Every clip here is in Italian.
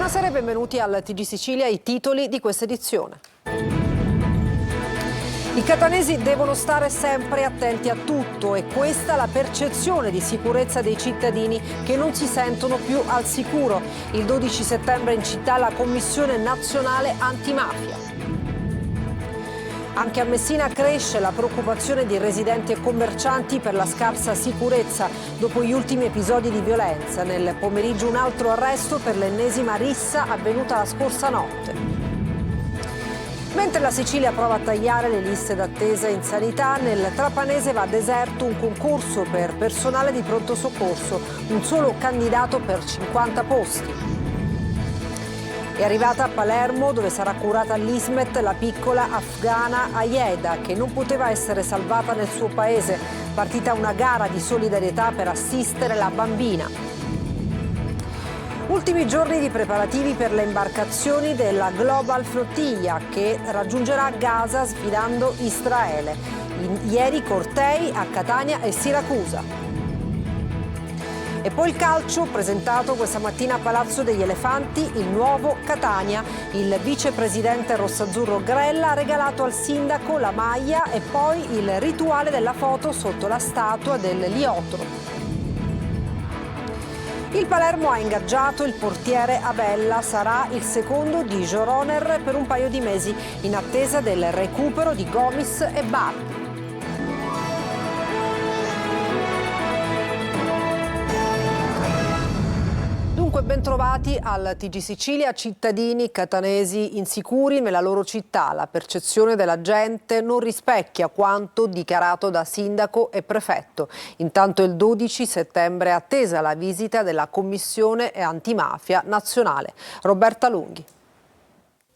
Buonasera e benvenuti al TG Sicilia, i titoli di questa edizione. I catanesi devono stare sempre attenti a tutto e questa è la percezione di sicurezza dei cittadini che non si sentono più al sicuro. Il 12 settembre in città la Commissione Nazionale Antimafia. Anche a Messina cresce la preoccupazione di residenti e commercianti per la scarsa sicurezza dopo gli ultimi episodi di violenza. Nel pomeriggio un altro arresto per l'ennesima rissa avvenuta la scorsa notte. Mentre la Sicilia prova a tagliare le liste d'attesa in sanità, nel Trapanese va deserto un concorso per personale di pronto soccorso, un solo candidato per 50 posti. È arrivata a Palermo, dove sarà curata all'Ismet la piccola afghana Ayeda, che non poteva essere salvata nel suo paese. Partita una gara di solidarietà per assistere la bambina. Ultimi giorni di preparativi per le imbarcazioni della Global Flottiglia, che raggiungerà Gaza sfidando Israele. Ieri cortei a Catania e Siracusa. E poi il calcio, presentato questa mattina a Palazzo degli Elefanti, il nuovo Catania. Il vicepresidente rossazzurro Grella ha regalato al sindaco la maglia e poi il rituale della foto sotto la statua del Liotro. Il Palermo ha ingaggiato il portiere Abella, sarà il secondo di Joroner per un paio di mesi, in attesa del recupero di Gomis e Bardi. Bentrovati al TG Sicilia. Cittadini catanesi insicuri nella loro città. La percezione della gente non rispecchia quanto dichiarato da sindaco e prefetto. Intanto il 12 settembre è attesa la visita della Commissione Antimafia Nazionale. Roberta Lunghi.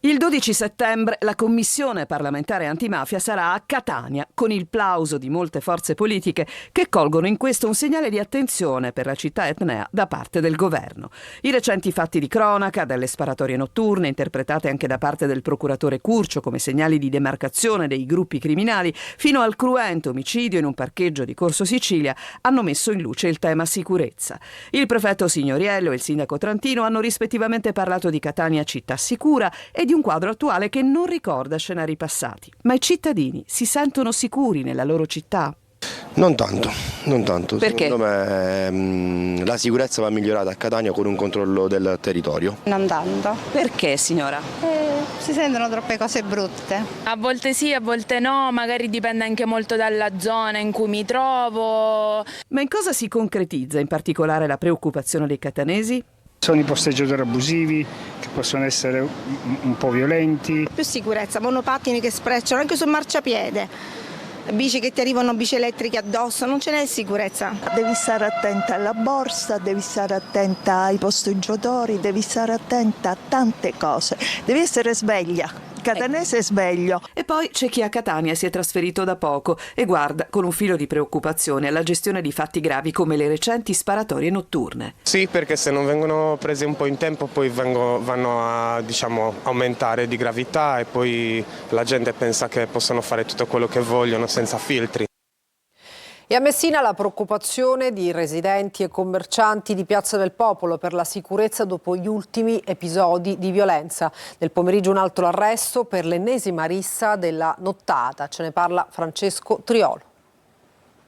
Il 12 settembre la Commissione parlamentare antimafia sarà a Catania, con il plauso di molte forze politiche che colgono in questo un segnale di attenzione per la città etnea da parte del governo. I recenti fatti di cronaca, dalle sparatorie notturne, interpretate anche da parte del procuratore Curcio come segnali di demarcazione dei gruppi criminali, fino al cruento omicidio in un parcheggio di Corso Sicilia, hanno messo in luce il tema sicurezza. Il prefetto Signoriello e il sindaco Trantino hanno rispettivamente parlato di Catania città sicura e di un quadro attuale che non ricorda scenari passati. Ma i cittadini si sentono sicuri nella loro città? Non tanto. Perché? Secondo me la sicurezza va migliorata a Catania con un controllo del territorio. Non tanto. Perché, signora? Si sentono troppe cose brutte. A volte sì, a volte no, magari dipende anche molto dalla zona in cui mi trovo. Ma in cosa si concretizza in particolare la preoccupazione dei catanesi? Sono i posteggiatori abusivi che possono essere un po' violenti. Più sicurezza, monopattini che sprecciano anche sul marciapiede, bici che ti arrivano, bici elettriche addosso, non ce n'è sicurezza. Devi stare attenta alla borsa, devi stare attenta ai posteggiatori, devi stare attenta a tante cose, devi essere sveglia. Catanese sveglio. E poi c'è chi a Catania si è trasferito da poco e guarda con un filo di preoccupazione alla gestione di fatti gravi come le recenti sparatorie notturne. Sì, perché se non vengono prese un po' in tempo poi vanno a aumentare di gravità e poi la gente pensa che possano fare tutto quello che vogliono senza filtri. E a Messina la preoccupazione di residenti e commercianti di Piazza del Popolo per la sicurezza dopo gli ultimi episodi di violenza. Nel pomeriggio un altro arresto per l'ennesima rissa della nottata. Ce ne parla Francesco Triolo.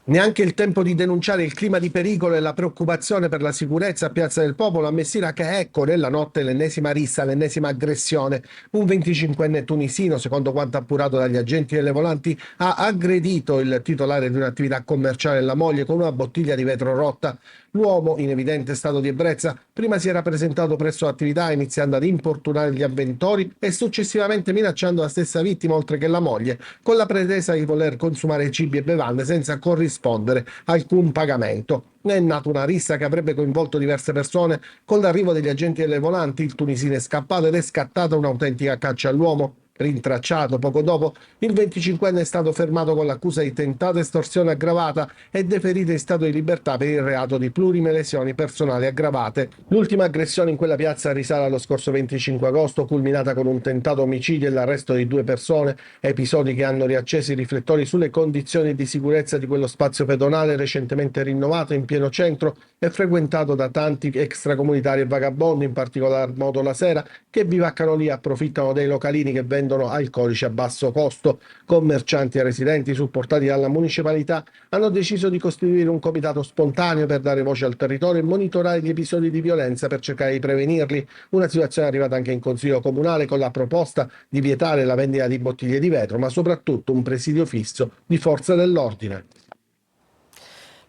Neanche il tempo di denunciare il clima di pericolo e la preoccupazione per la sicurezza a Piazza del Popolo a Messina, che ecco nella notte l'ennesima rissa, l'ennesima aggressione. Un 25enne tunisino, secondo quanto appurato dagli agenti delle volanti, ha aggredito il titolare di un'attività commerciale e la moglie con una bottiglia di vetro rotta. L'uomo, in evidente stato di ebbrezza, prima si era presentato presso l'attività iniziando ad importunare gli avventori e successivamente minacciando la stessa vittima oltre che la moglie, con la pretesa di voler consumare cibi e bevande senza corrispondere alcun pagamento. È nata una rissa che avrebbe coinvolto diverse persone. Con l'arrivo degli agenti delle volanti il tunisino è scappato ed è scattata un'autentica caccia all'uomo. Rintracciato poco dopo, il 25enne è stato fermato con l'accusa di tentata estorsione aggravata e deferito in stato di libertà per il reato di plurime lesioni personali aggravate. L'ultima aggressione in quella piazza risale allo scorso 25 agosto, culminata con un tentato omicidio e l'arresto di 2 persone, episodi che hanno riacceso i riflettori sulle condizioni di sicurezza di quello spazio pedonale recentemente rinnovato in pieno centro e frequentato da tanti extracomunitari e vagabondi, in particolar modo la sera, che bivaccano lì e approfittano dei localini che vendono alcolici a basso costo. Commercianti e residenti, supportati dalla municipalità, hanno deciso di costituire un comitato spontaneo per dare voce al territorio e monitorare gli episodi di violenza per cercare di prevenirli. Una situazione arrivata anche in Consiglio Comunale con la proposta di vietare la vendita di bottiglie di vetro, ma soprattutto un presidio fisso di forze dell'ordine.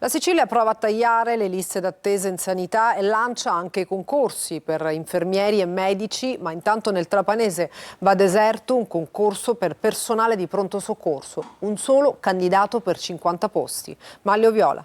La Sicilia prova a tagliare le liste d'attesa in sanità e lancia anche concorsi per infermieri e medici, ma intanto nel Trapanese va deserto un concorso per personale di pronto soccorso, un solo candidato per 50 posti. Maglio Viola.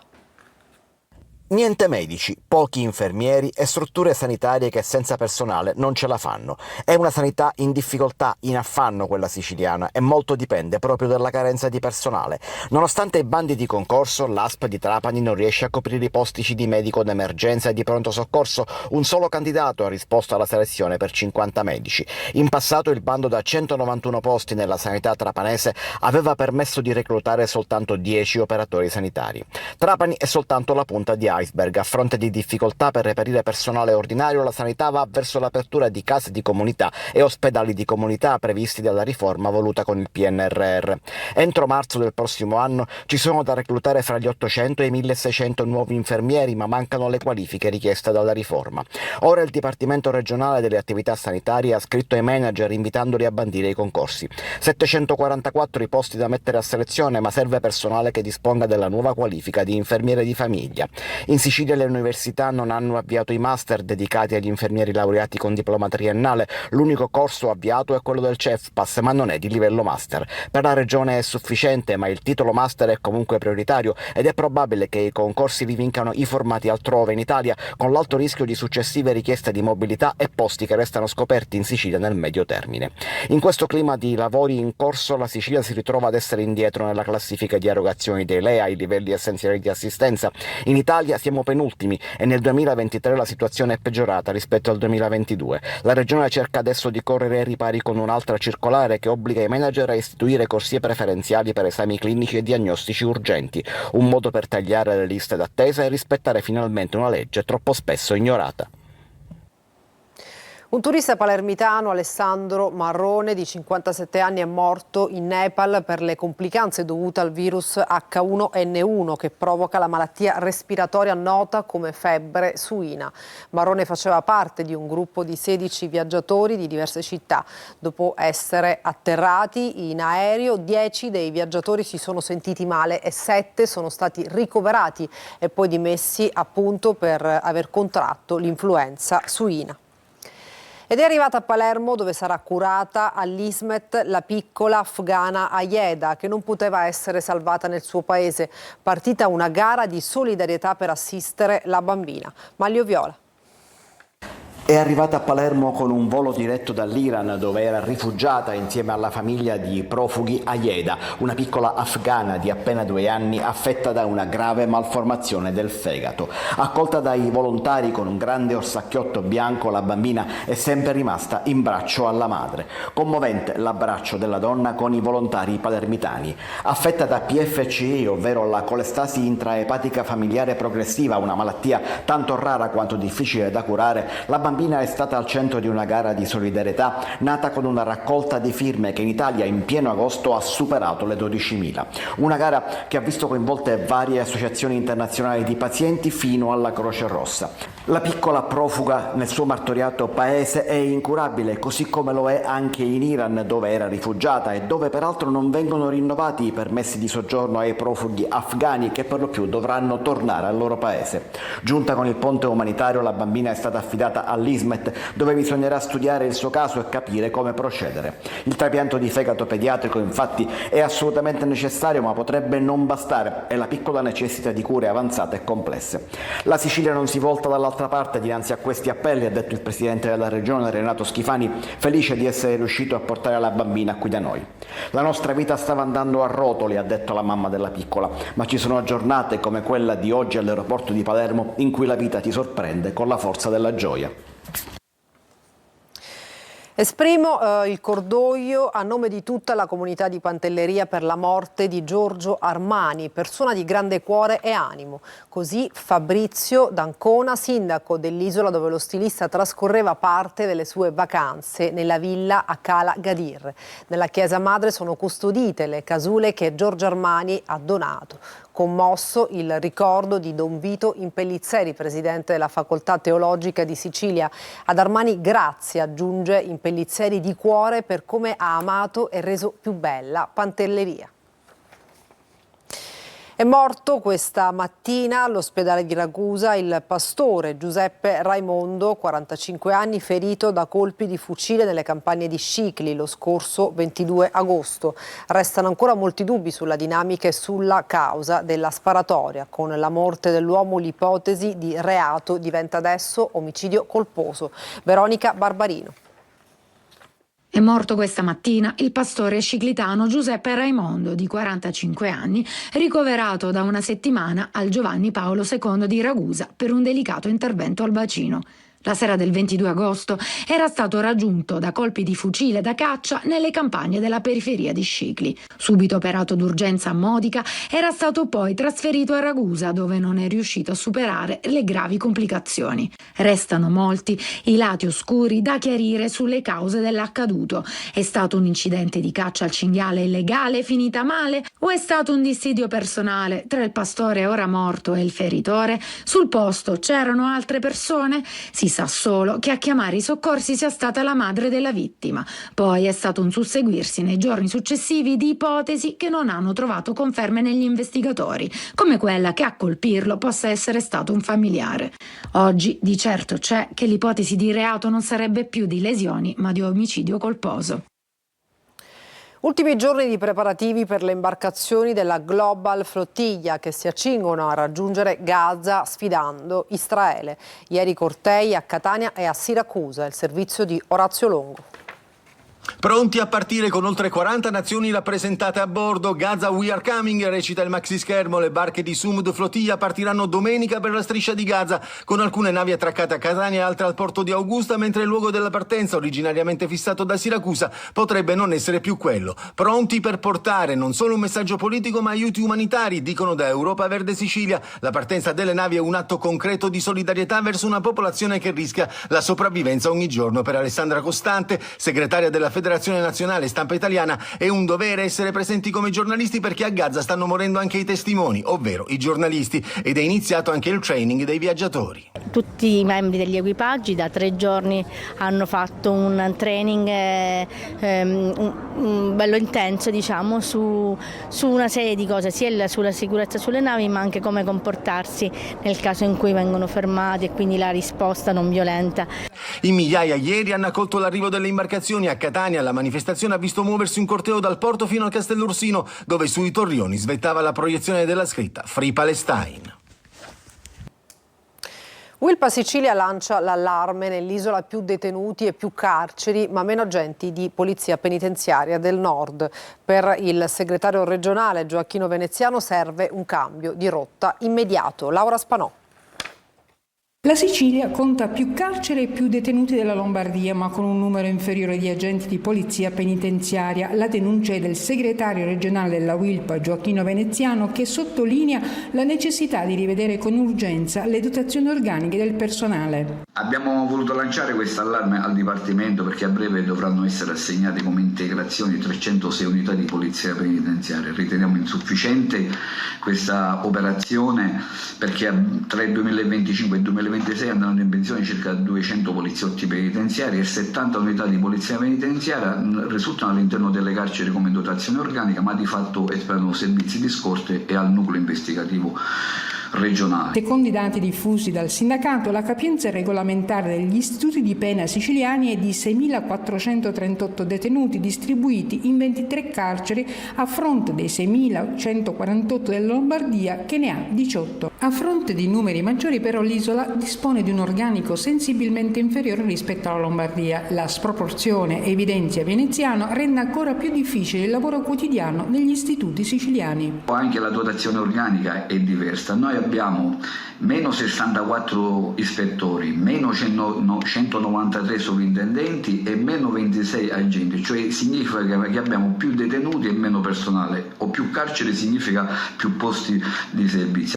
Niente medici, pochi infermieri e strutture sanitarie che senza personale non ce la fanno. È una sanità in difficoltà, in affanno quella siciliana, e molto dipende proprio dalla carenza di personale. Nonostante i bandi di concorso, l'ASP di Trapani non riesce a coprire i posti di medico d'emergenza e di pronto soccorso. Un solo candidato ha risposto alla selezione per 50 medici. In passato il bando da 191 posti nella sanità trapanese aveva permesso di reclutare soltanto 10 operatori sanitari. Trapani è soltanto la punta di iceberg. A fronte di difficoltà per reperire personale ordinario, la sanità va verso l'apertura di case di comunità e ospedali di comunità previsti dalla riforma voluta con il PNRR. Entro marzo del prossimo anno ci sono da reclutare fra gli 800 e i 1600 nuovi infermieri, ma mancano le qualifiche richieste dalla riforma. Ora il Dipartimento regionale delle attività sanitarie ha scritto ai manager invitandoli a bandire i concorsi. 744 i posti da mettere a selezione, ma serve personale che disponga della nuova qualifica di infermiere di famiglia. In Sicilia le università non hanno avviato i master dedicati agli infermieri laureati con diploma triennale. L'unico corso avviato è quello del CEFPAS, ma non è di livello master. Per la regione è sufficiente, ma il titolo master è comunque prioritario ed è probabile che i concorsi li vincano i formati altrove in Italia, con l'alto rischio di successive richieste di mobilità e posti che restano scoperti in Sicilia nel medio termine. In questo clima di lavori in corso, la Sicilia si ritrova ad essere indietro nella classifica di erogazioni dei LEA, i livelli essenziali di assistenza. In Italia siamo penultimi e nel 2023 la situazione è peggiorata rispetto al 2022. La regione cerca adesso di correre ai ripari con un'altra circolare che obbliga i manager a istituire corsie preferenziali per esami clinici e diagnostici urgenti, un modo per tagliare le liste d'attesa e rispettare finalmente una legge troppo spesso ignorata. Un turista palermitano, Alessandro Marrone, di 57 anni, è morto in Nepal per le complicanze dovute al virus H1N1 che provoca la malattia respiratoria nota come febbre suina. Marrone faceva parte di un gruppo di 16 viaggiatori di diverse città. Dopo essere atterrati in aereo, 10 dei viaggiatori si sono sentiti male e 7 sono stati ricoverati e poi dimessi a punto per aver contratto l'influenza suina. Ed è arrivata a Palermo, dove sarà curata all'Ismet la piccola afghana Ayeda, che non poteva essere salvata nel suo paese. Partita una gara di solidarietà per assistere la bambina. Maglio Viola. È arrivata a Palermo con un volo diretto dall'Iran, dove era rifugiata insieme alla famiglia di profughi Ayeda, una piccola afghana di appena 2 anni affetta da una grave malformazione del fegato. Accolta dai volontari con un grande orsacchiotto bianco, la bambina è sempre rimasta in braccio alla madre. Commovente l'abbraccio della donna con i volontari palermitani. Affetta da PFCI, ovvero la colestasi intraepatica familiare progressiva, una malattia tanto rara quanto difficile da curare, la bambina è stata al centro di una gara di solidarietà nata con una raccolta di firme che in Italia in pieno agosto ha superato le 12.000. Una gara che ha visto coinvolte varie associazioni internazionali di pazienti fino alla Croce Rossa. La piccola profuga nel suo martoriato paese è incurabile, così come lo è anche in Iran, dove era rifugiata e dove peraltro non vengono rinnovati i permessi di soggiorno ai profughi afghani che per lo più dovranno tornare al loro paese. Giunta con il ponte umanitario, la bambina è stata affidata alle all'Ismet, dove bisognerà studiare il suo caso e capire come procedere. Il trapianto di fegato pediatrico infatti è assolutamente necessario, ma potrebbe non bastare e la piccola necessita di cure avanzate e complesse. La Sicilia non si volta dall'altra parte dinanzi a questi appelli, ha detto il presidente della regione Renato Schifani, felice di essere riuscito a portare la bambina qui da noi. La nostra vita stava andando a rotoli, ha detto la mamma della piccola, ma ci sono giornate come quella di oggi all'aeroporto di Palermo in cui la vita ti sorprende con la forza della gioia. Esprimo il cordoglio a nome di tutta la comunità di Pantelleria per la morte di Giorgio Armani, persona di grande cuore e animo. Così Fabrizio D'Ancona, sindaco dell'isola dove lo stilista trascorreva parte delle sue vacanze nella villa a Cala Gadir. Nella chiesa madre sono custodite le casule che Giorgio Armani ha donato. Commosso il ricordo di Don Vito Impellizzeri, presidente della Facoltà Teologica di Sicilia. Ad Armani grazie, aggiunge Impellizzeri, di cuore per come ha amato e reso più bella Pantelleria. È morto questa mattina all'ospedale di Ragusa il pastore Giuseppe Raimondo, 45 anni, ferito da colpi di fucile nelle campagne di Scicli lo scorso 22 agosto. Restano ancora molti dubbi sulla dinamica e sulla causa della sparatoria. Con la morte dell'uomo l'ipotesi di reato diventa adesso omicidio colposo. Veronica Barbarino. È morto questa mattina il pastore sciclitano Giuseppe Raimondo, di 45 anni, ricoverato da una settimana al Giovanni Paolo II di Ragusa per un delicato intervento al bacino. La sera del 22 agosto era stato raggiunto da colpi di fucile da caccia nelle campagne della periferia di Scicli. Subito operato d'urgenza a Modica, era stato poi trasferito a Ragusa, dove non è riuscito a superare le gravi complicazioni. Restano molti i lati oscuri da chiarire sulle cause dell'accaduto. È stato un incidente di caccia al cinghiale illegale finita male o è stato un dissidio personale tra il pastore ora morto e il feritore? Sul posto c'erano altre persone? Si sa solo che a chiamare i soccorsi sia stata la madre della vittima. Poi è stato un susseguirsi nei giorni successivi di ipotesi che non hanno trovato conferme negli investigatori, come quella che a colpirlo possa essere stato un familiare. Oggi di certo c'è che l'ipotesi di reato non sarebbe più di lesioni ma di omicidio colposo. Ultimi giorni di preparativi per le imbarcazioni della Global Flottiglia che si accingono a raggiungere Gaza sfidando Israele. Ieri cortei a Catania e a Siracusa, il servizio di Orazio Longo. Pronti a partire con oltre 40 nazioni rappresentate a bordo. Gaza We Are Coming, recita il maxischermo. Le barche di Sumud Flottiglia partiranno domenica per la striscia di Gaza, con alcune navi attraccate a Catania e altre al porto di Augusta, mentre il luogo della partenza, originariamente fissato da Siracusa, potrebbe non essere più quello. Pronti per portare non solo un messaggio politico ma aiuti umanitari, dicono da Europa Verde Sicilia. La partenza delle navi è un atto concreto di solidarietà verso una popolazione che rischia la sopravvivenza ogni giorno. Per Alessandra Costante, segretaria della Federazione Nazionale Stampa Italiana, è un dovere essere presenti come giornalisti perché a Gaza stanno morendo anche i testimoni, ovvero i giornalisti, ed è iniziato anche il training dei viaggiatori. Tutti i membri degli equipaggi da 3 giorni hanno fatto un training bello intenso, diciamo, su una serie di cose, sia sulla sicurezza sulle navi ma anche come comportarsi nel caso in cui vengono fermati e quindi la risposta non violenta. In migliaia ieri hanno accolto l'arrivo delle imbarcazioni a Catania. La manifestazione ha visto muoversi un corteo dal porto fino al Castello Ursino, dove sui torrioni svettava la proiezione della scritta Free Palestine. Wilpa Sicilia lancia l'allarme: nell'isola più detenuti e più carceri, ma meno agenti di polizia penitenziaria del nord. Per il segretario regionale Gioacchino Veneziano serve un cambio di rotta immediato. Laura Spanò. La Sicilia conta più carceri e più detenuti della Lombardia, ma con un numero inferiore di agenti di polizia penitenziaria. La denuncia è del segretario regionale della Wilpa, Gioacchino Veneziano, che sottolinea la necessità di rivedere con urgenza le dotazioni organiche del personale. Abbiamo voluto lanciare questo allarme al Dipartimento perché a breve dovranno essere assegnate come integrazioni 306 unità di polizia penitenziaria. Riteniamo insufficiente questa operazione perché tra il 2025 e il 2026 andranno in pensione circa 200 poliziotti penitenziari e 70 unità di polizia penitenziaria risultano all'interno delle carceri come dotazione organica, ma di fatto espletano servizi di scorte e al nucleo investigativo regionali. Secondo i dati diffusi dal sindacato, la capienza regolamentare degli istituti di pena siciliani è di 6.438 detenuti distribuiti in 23 carceri a fronte dei 6.148 della Lombardia, che ne ha 18. A fronte di numeri maggiori però l'isola dispone di un organico sensibilmente inferiore rispetto alla Lombardia. La sproporzione, evidenzia Veneziano, rende ancora più difficile il lavoro quotidiano negli istituti siciliani. Anche la dotazione organica è diversa. Noi abbiamo meno 64 ispettori, meno 193 sovrintendenti e meno 26 agenti, cioè significa che abbiamo più detenuti e meno personale, o più carceri significa più posti di servizio.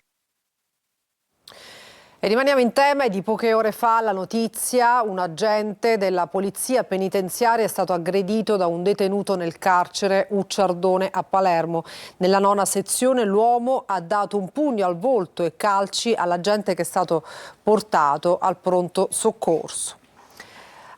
E rimaniamo in tema. Di poche ore fa la notizia: un agente della polizia penitenziaria è stato aggredito da un detenuto nel carcere Ucciardone a Palermo. Nella 9ª sezione l'uomo ha dato un pugno al volto e calci all'agente che è stato portato al pronto soccorso.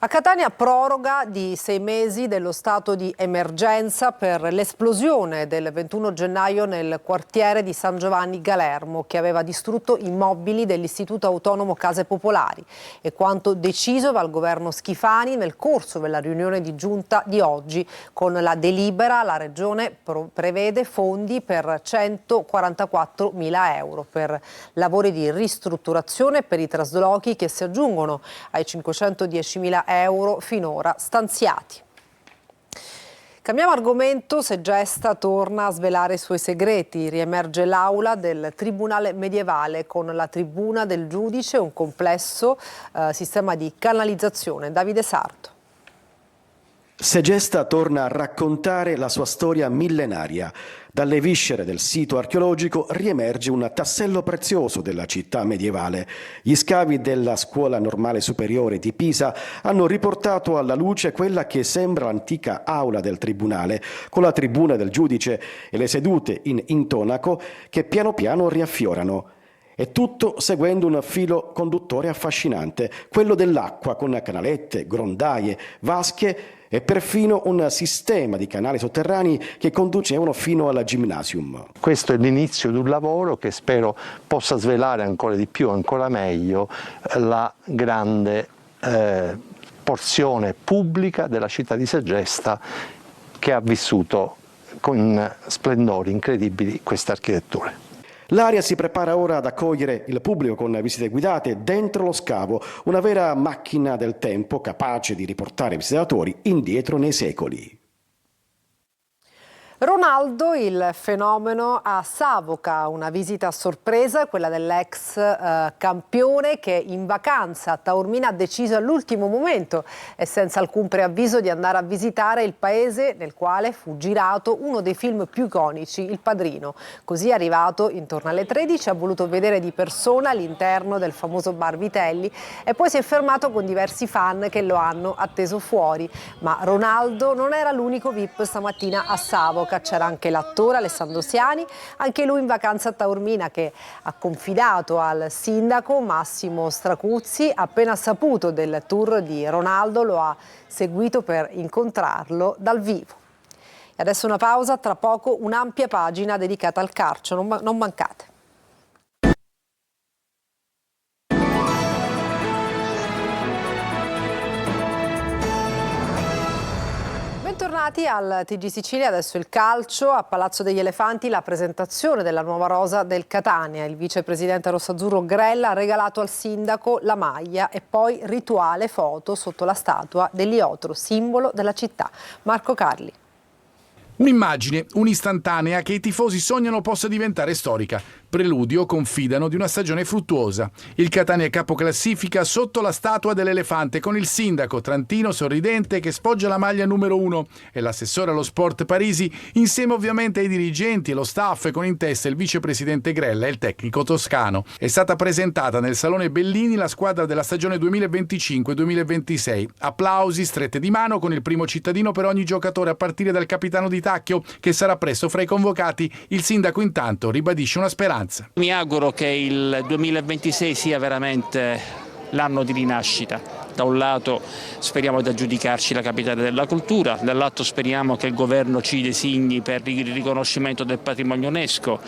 A Catania proroga di 6 mesi dello stato di emergenza per l'esplosione del 21 gennaio nel quartiere di San Giovanni Galermo, che aveva distrutto immobili dell'Istituto Autonomo Case Popolari. È quanto deciso dal governo Schifani nel corso della riunione di giunta di oggi. Con la delibera la Regione prevede fondi per 144.000 euro per lavori di ristrutturazione e per i traslochi, che si aggiungono ai 510.000 euro finora stanziati. Cambiamo argomento. Segesta torna a svelare i suoi segreti. Riemerge l'aula del Tribunale medievale con la tribuna del giudice, un complesso sistema di canalizzazione. Davide Sarto. Segesta torna a raccontare la sua storia millenaria. Dalle viscere del sito archeologico riemerge un tassello prezioso della città medievale. Gli scavi della Scuola Normale Superiore di Pisa hanno riportato alla luce quella che sembra l'antica aula del tribunale, con la tribuna del giudice e le sedute in intonaco che piano piano riaffiorano. E tutto seguendo un filo conduttore affascinante, quello dell'acqua, con canalette, grondaie, vasche e perfino un sistema di canali sotterranei che conducevano fino al gymnasium. Questo è l'inizio di un lavoro che spero possa svelare ancora di più, ancora meglio, la grande porzione pubblica della città di Segesta, che ha vissuto con splendori incredibili queste architetture. L'area si prepara ora ad accogliere il pubblico con visite guidate dentro lo scavo, una vera macchina del tempo capace di riportare i visitatori indietro nei secoli. Ronaldo, il fenomeno a Savoca, una visita a sorpresa, quella dell'ex campione che in vacanza a Taormina ha deciso all'ultimo momento e senza alcun preavviso di andare a visitare il paese nel quale fu girato uno dei film più iconici, Il Padrino. Così è arrivato intorno alle 13, ha voluto vedere di persona l'interno del famoso bar Vitelli e poi si è fermato con diversi fan che lo hanno atteso fuori. Ma Ronaldo non era l'unico VIP stamattina a Savoca. C'era anche l'attore Alessandro Siani, anche lui in vacanza a Taormina, che ha confidato al sindaco Massimo Stracuzzi. Appena saputo del tour di Ronaldo lo ha seguito per incontrarlo dal vivo. E adesso una pausa, tra poco un'ampia pagina dedicata al calcio, non mancate. Bentornati al TG Sicilia, adesso il calcio. A Palazzo degli Elefanti la presentazione della nuova rosa del Catania. Il vicepresidente rossazzurro Grella ha regalato al sindaco la maglia e poi rituale foto sotto la statua dell'iotro, simbolo della città. Marco Carli. Un'immagine, un'istantanea che i tifosi sognano possa diventare storica. Preludio, confidano, di una stagione fruttuosa. Il Catania è capoclassifica sotto la statua dell'elefante, con il sindaco trantino sorridente che spoggia la maglia numero 1 e l'assessore allo sport Parisi, insieme ovviamente ai dirigenti e lo staff, con in testa il vicepresidente Grella e il tecnico toscano. È stata presentata nel Salone Bellini la squadra della stagione 2025-2026. Applausi, strette di mano con il primo cittadino per ogni giocatore, a partire dal capitano di Tacchio, che sarà presto fra i convocati. Il sindaco intanto ribadisce una speranza. Mi auguro che il 2026 sia veramente l'anno di rinascita. Da un lato speriamo di aggiudicarci la capitale della cultura, dall'altro speriamo che il governo ci designi per il riconoscimento del patrimonio UNESCO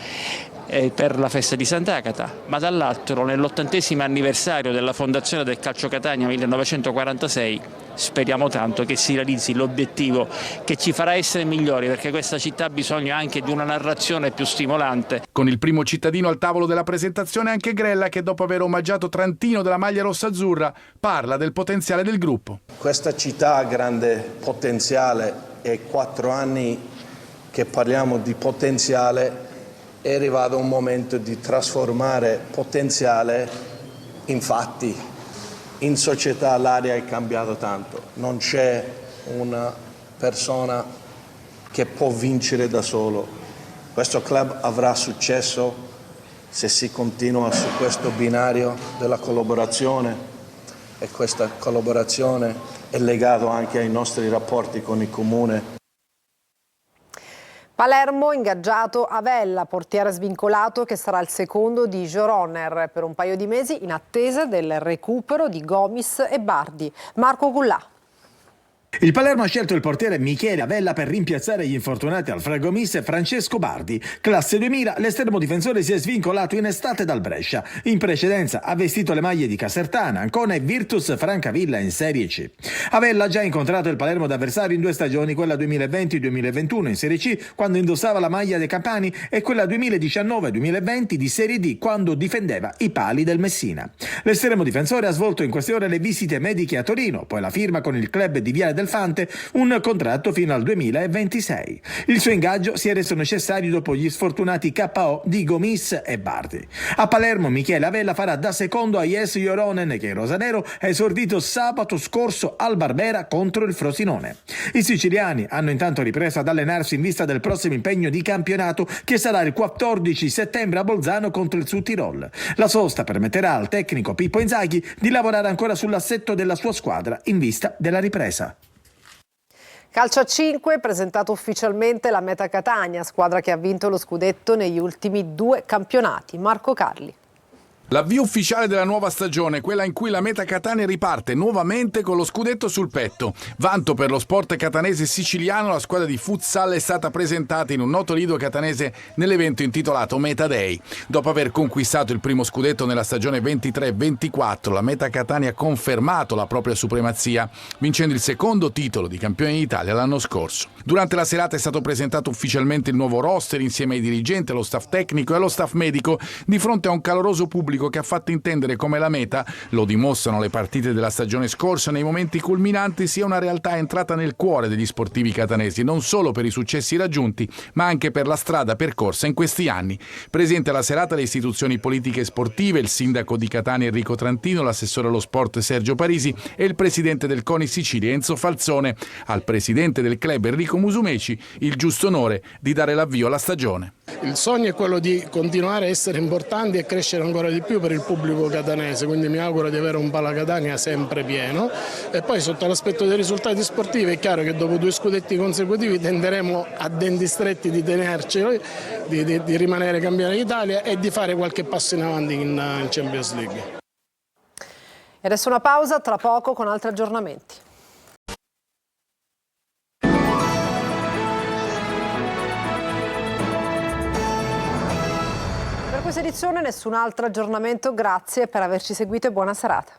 per la festa di Sant'Agata, ma dall'altro nell'80° anniversario della fondazione del Calcio Catania 1946 speriamo tanto che si realizzi l'obiettivo che ci farà essere migliori, perché questa città ha bisogno anche di una narrazione più stimolante. Con il primo cittadino al tavolo della presentazione anche Grella, che dopo aver omaggiato Trantino della maglia rossa-azzurra parla del potenziale del gruppo. Questa città ha grande potenziale e 4 anni che parliamo di potenziale, è arrivato un momento di trasformare potenziale in fatti. In società l'aria è cambiata tanto, non c'è una persona che può vincere da solo. Questo club avrà successo se si continua su questo binario della collaborazione, e questa collaborazione è legata anche ai nostri rapporti con il comune. Palermo ingaggiato Avella, portiere svincolato che sarà il secondo di Joroner per un paio di mesi in attesa del recupero di Gomis e Bardi. Marco Gullà. Il Palermo ha scelto il portiere Michele Avella per rimpiazzare gli infortunati Alfredo Gomis e Francesco Bardi. Classe 2000, l'estremo difensore si è svincolato in estate dal Brescia. In precedenza ha vestito le maglie di Casertana, Ancona e Virtus Francavilla in Serie C. Avella ha già incontrato il Palermo d'avversario in 2 stagioni, quella 2020-2021 in Serie C, quando indossava la maglia dei Campani, e quella 2019-2020 di Serie D, quando difendeva i pali del Messina. L'estremo difensore ha svolto in queste ore le visite mediche a Torino, poi la firma con il club di Viale del Fante, un contratto fino al 2026. Il suo ingaggio si è reso necessario dopo gli sfortunati KO di Gomis e Bardi. A Palermo Michele Avella farà da secondo a Jes Joronen, che in rosanero ha esordito sabato scorso al Barbera contro il Frosinone. I siciliani hanno intanto ripreso ad allenarsi in vista del prossimo impegno di campionato, che sarà il 14 settembre a Bolzano contro il Südtirol. La sosta permetterà al tecnico Pippo Inzaghi di lavorare ancora sull'assetto della sua squadra in vista della ripresa. Calcio a 5, presentato ufficialmente la Meta Catania, squadra che ha vinto lo scudetto negli ultimi 2 campionati. Marco Carli. L'avvio ufficiale della nuova stagione, quella in cui la Meta Catania riparte nuovamente con lo scudetto sul petto. Vanto per lo sport catanese siciliano, la squadra di futsal è stata presentata in un noto lido catanese nell'evento intitolato Meta Day. Dopo aver conquistato il primo scudetto nella stagione 23-24, la Meta Catania ha confermato la propria supremazia, vincendo il secondo titolo di campione d'Italia l'anno scorso. Durante la serata è stato presentato ufficialmente il nuovo roster insieme ai dirigenti, allo staff tecnico e allo staff medico, di fronte a un caloroso pubblico che ha fatto intendere come la Meta, lo dimostrano le partite della stagione scorsa, nei momenti culminanti sia una realtà entrata nel cuore degli sportivi catanesi, non solo per i successi raggiunti, ma anche per la strada percorsa in questi anni. Presente alla serata le istituzioni politiche e sportive, il sindaco di Catania Enrico Trantino, l'assessore allo sport Sergio Parisi e il presidente del CONI Sicilia Enzo Falzone. Al presidente del club Enrico Musumeci il giusto onore di dare l'avvio alla stagione. Il sogno è quello di continuare a essere importanti e crescere ancora di più per il pubblico catanese, quindi mi auguro di avere un Pala Catania sempre pieno, e poi sotto l'aspetto dei risultati sportivi è chiaro che dopo 2 scudetti consecutivi tenderemo a denti stretti di tenerci, di rimanere campioni d'Italia e di fare qualche passo in avanti in Champions League. E adesso una pausa, tra poco con altri aggiornamenti. Per questa edizione nessun altro aggiornamento, grazie per averci seguito e buona serata.